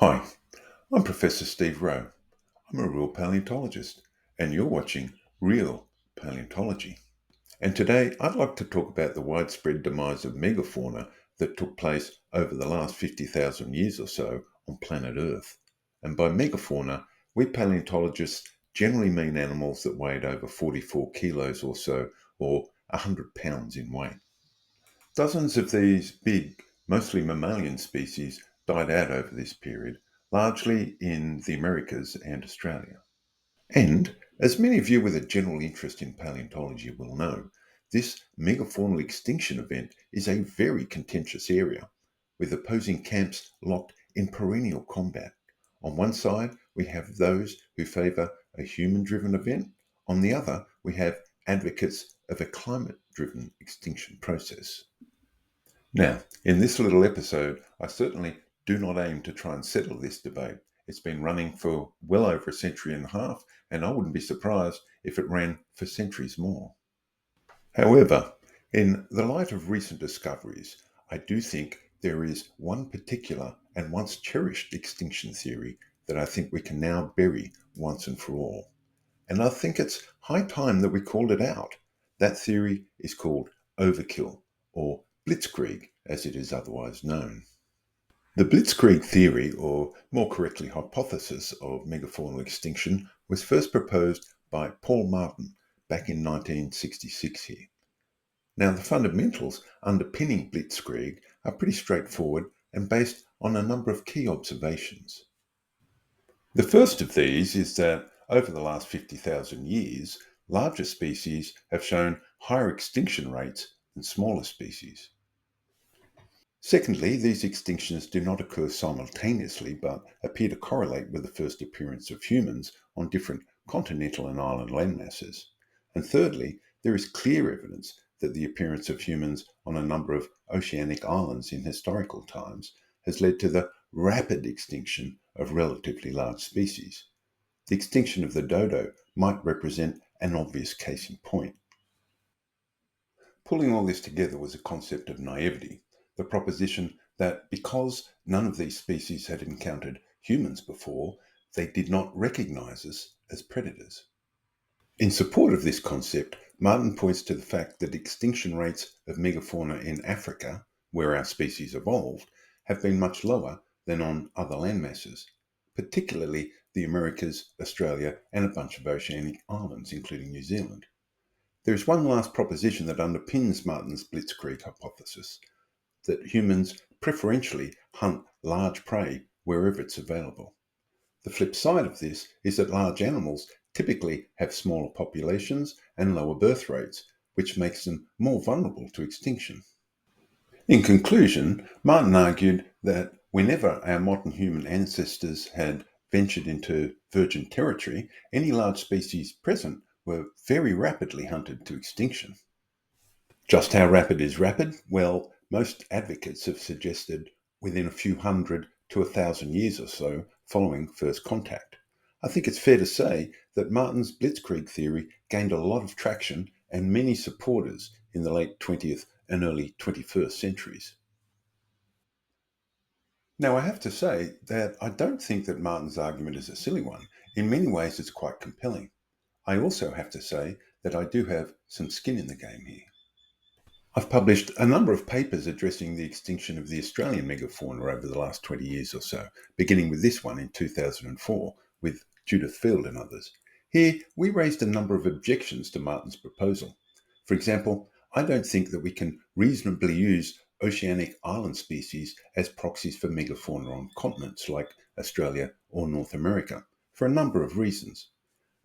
Hi, I'm Professor Steve Rowe. I'm a real paleontologist, and you're watching Real Paleontology. And today I'd like to talk about the widespread demise of megafauna that took place over the last 50,000 years or so on planet Earth. And by megafauna, we paleontologists generally mean animals that weighed over 44 kilos or so, or 100 pounds in weight. Dozens of these big, mostly mammalian species died out over this period, largely in the Americas and Australia. And, as many of you with a general interest in paleontology will know, this megafaunal extinction event is a very contentious area, with opposing camps locked in perennial combat. On one side, we have those who favour a human-driven event. On the other, we have advocates of a climate-driven extinction process. Now, in this little episode, I certainly do not aim to try and settle this debate. It's been running for well over a century and a half, and I wouldn't be surprised if it ran for centuries more. However, in the light of recent discoveries, I do think there is one particular and once cherished extinction theory that I think we can now bury once and for all. And I think it's high time that we called it out. That theory is called overkill, or blitzkrieg as it is otherwise known. The blitzkrieg theory, or more correctly hypothesis of megafaunal extinction, was first proposed by Paul Martin back in 1966 here. Now, the fundamentals underpinning blitzkrieg are pretty straightforward and based on a number of key observations. The first of these is that over the last 50,000 years, larger species have shown higher extinction rates than smaller species. Secondly, these extinctions do not occur simultaneously but appear to correlate with the first appearance of humans on different continental and island landmasses. And thirdly, there is clear evidence that the appearance of humans on a number of oceanic islands in historical times has led to the rapid extinction of relatively large species. The extinction of the dodo might represent an obvious case in point. Pulling all this together was a concept of naivety, the proposition that because none of these species had encountered humans before, they did not recognize us as predators. In support of this concept, Martin points to the fact that extinction rates of megafauna in Africa, where our species evolved, have been much lower than on other landmasses, particularly the Americas, Australia, and a bunch of oceanic islands, including New Zealand. There is one last proposition that underpins Martin's blitzkrieg hypothesis, that humans preferentially hunt large prey wherever it's available. The flip side of this is that large animals typically have smaller populations and lower birth rates, which makes them more vulnerable to extinction. In conclusion, Martin argued that whenever our modern human ancestors had ventured into virgin territory, any large species present were very rapidly hunted to extinction. Just how rapid is rapid? Well, most advocates have suggested within a few hundred to 1,000 years or so following first contact. I think it's fair to say that Martin's blitzkrieg theory gained a lot of traction and many supporters in the late 20th and early 21st centuries. Now, I have to say that I don't think that Martin's argument is a silly one. In many ways, it's quite compelling. I also have to say that I do have some skin in the game here. I've published a number of papers addressing the extinction of the Australian megafauna over the last 20 years or so, beginning with this one in 2004 with Judith Field and others. Here, we raised a number of objections to Martin's proposal. For example, I don't think that we can reasonably use oceanic island species as proxies for megafauna on continents like Australia or North America, for a number of reasons.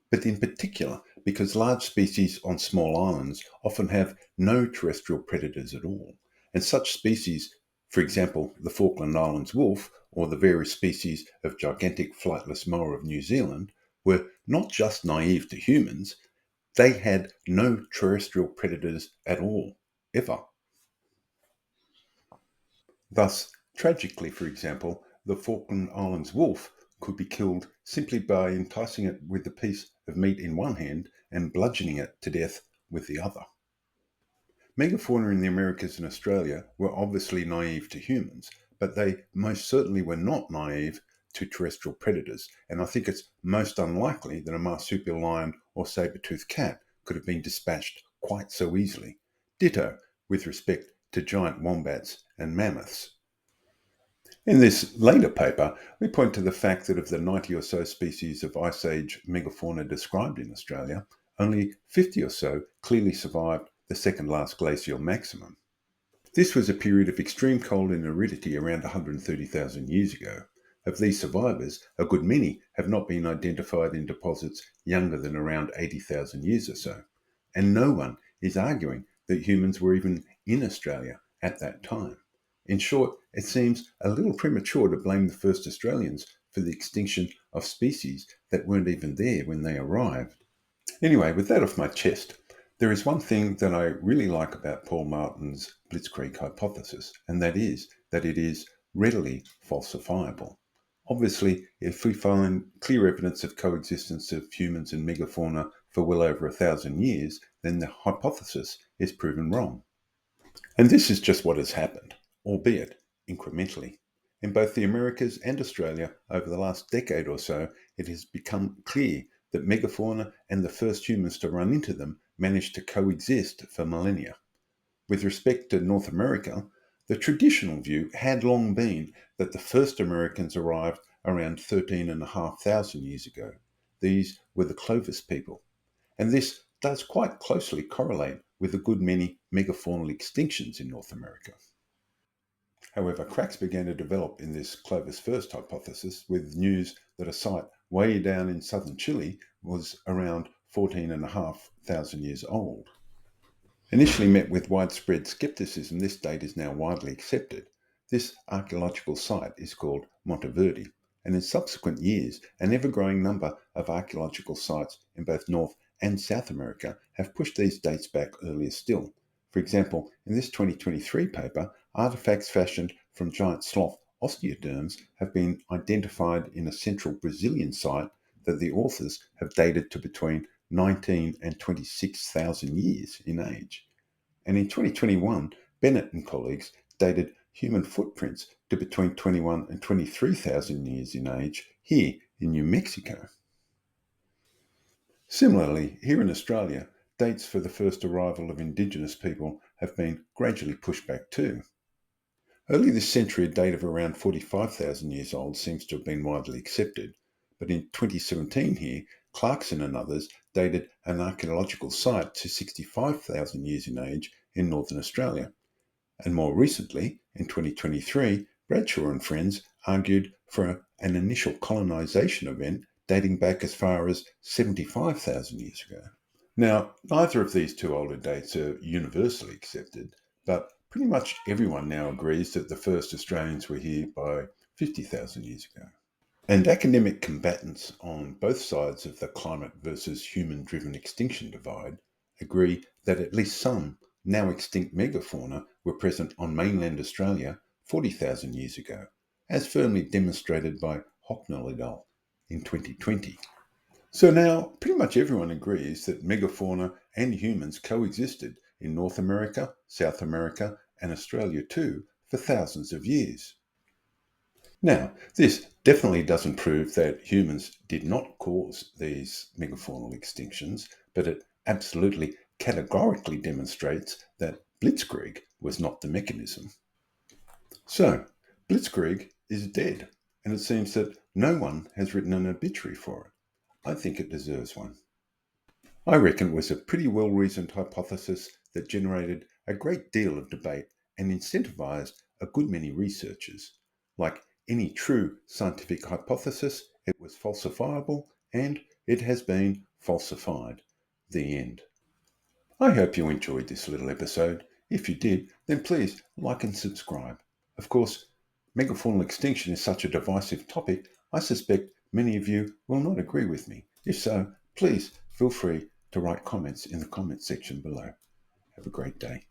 But in particular because large species on small islands often have no terrestrial predators at all, and such species, for example the Falkland Islands wolf or the various species of gigantic flightless moa of New Zealand, were not just naive to humans, they had no terrestrial predators at all, ever. Thus, tragically, for example, the Falkland Islands wolf could be killed simply by enticing it with a piece of meat in one hand and bludgeoning it to death with the other. Megafauna in the Americas and Australia were obviously naive to humans, but they most certainly were not naive to terrestrial predators, and I think it's most unlikely that a marsupial lion or saber-toothed cat could have been dispatched quite so easily. Ditto with respect to giant wombats and mammoths. In this later paper, we point to the fact that of the 90 or so species of Ice Age megafauna described in Australia, only 50 or so clearly survived the second last glacial maximum. This was a period of extreme cold and aridity around 130,000 years ago. Of these survivors, a good many have not been identified in deposits younger than around 80,000 years or so. And no one is arguing that humans were even in Australia at that time. In short, it seems a little premature to blame the first Australians for the extinction of species that weren't even there when they arrived. Anyway, with that off my chest, there is one thing that I really like about Paul Martin's blitzkrieg hypothesis, and that is that it is readily falsifiable. Obviously, if we find clear evidence of coexistence of humans and megafauna for well over 1,000 years, then the hypothesis is proven wrong. And this is just what has happened, albeit incrementally. In both the Americas and Australia, over the last decade or so, it has become clear that megafauna and the first humans to run into them managed to coexist for millennia. With respect to North America, the traditional view had long been that the first Americans arrived around 13,500 years ago. These were the Clovis people. And this does quite closely correlate with a good many megafaunal extinctions in North America. However, cracks began to develop in this Clovis first hypothesis with news that a site way down in southern Chile was around 14,500 years old. Initially met with widespread skepticism, this date is now widely accepted. This archaeological site is called Monteverde, and in subsequent years, an ever-growing number of archaeological sites in both North and South America have pushed these dates back earlier still. For example, in this 2023 paper, artifacts fashioned from giant sloth osteoderms have been identified in a central Brazilian site that the authors have dated to between 19 and 26,000 years in age. And in 2021, Bennett and colleagues dated human footprints to between 21 and 23,000 years in age here in New Mexico. Similarly, here in Australia, dates for the first arrival of Indigenous people have been gradually pushed back too. Early this century, a date of around 45,000 years old seems to have been widely accepted, but in 2017 here, Clarkson and others dated an archaeological site to 65,000 years in age in Northern Australia. And more recently, in 2023, Bradshaw and friends argued for an initial colonisation event dating back as far as 75,000 years ago. Now, neither of these two older dates are universally accepted, but pretty much everyone now agrees that the first Australians were here by 50,000 years ago. And academic combatants on both sides of the climate versus human-driven extinction divide agree that at least some now extinct megafauna were present on mainland Australia 40,000 years ago, as firmly demonstrated by Hocknell et al. In 2020. So now pretty much everyone agrees that megafauna and humans coexisted in North America, South America, and Australia too for thousands of years. Now, this definitely doesn't prove that humans did not cause these megafaunal extinctions, but it absolutely categorically demonstrates that blitzkrieg was not the mechanism. So, blitzkrieg is dead, and it seems that no one has written an obituary for it. I think it deserves one. I reckon it was a pretty well-reasoned hypothesis that generated a great deal of debate and incentivized a good many researchers. Like any true scientific hypothesis, it was falsifiable and it has been falsified. The end. I hope you enjoyed this little episode. If you did, then please like and subscribe. Of course, megafaunal extinction is such a divisive topic, I suspect many of you will not agree with me. If so, please feel free to write comments in the comment section below. Have a great day.